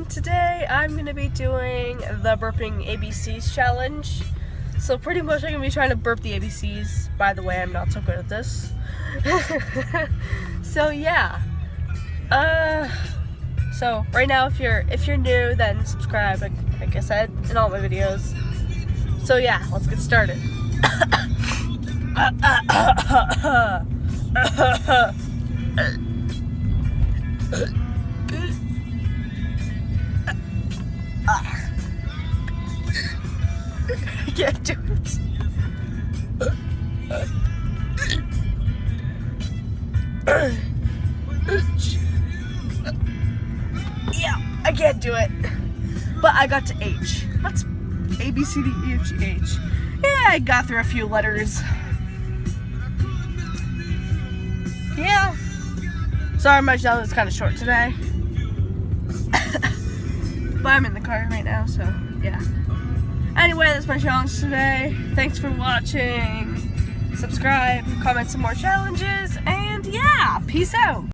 Today I'm going to be doing the burping ABCs challenge. So pretty much I'm going to be trying to burp the ABCs. By the way, I'm not so good at this. So yeah. So right now if you're new, then subscribe like I said in all my videos. So yeah, let's get started. I can't do it. Yeah, I can't do it. But I got to H. What's A, B, C, D, E, F, G, H? Yeah, I got through a few letters. Yeah. Sorry, my challenge is kind of short today. But I'm in the car right now, so yeah. Anyway, that's my challenge today. Thanks for watching. Subscribe, comment some more challenges, and yeah, peace out.